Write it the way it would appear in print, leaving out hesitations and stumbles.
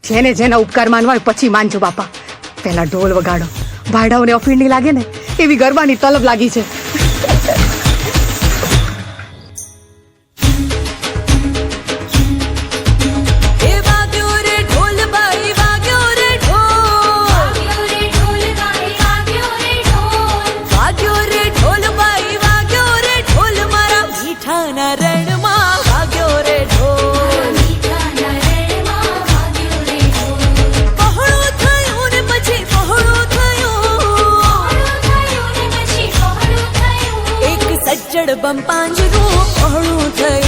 જેને જેના ઉપકાર માનવા હોય પછી માનજો બાપા. પેલા ઢોલ વગાડો, ભાડાઓને અફીણની લાગે ને એવી ગરબાની તલબ લાગી છે. જડબમ પાંજરું પહોળું થયું.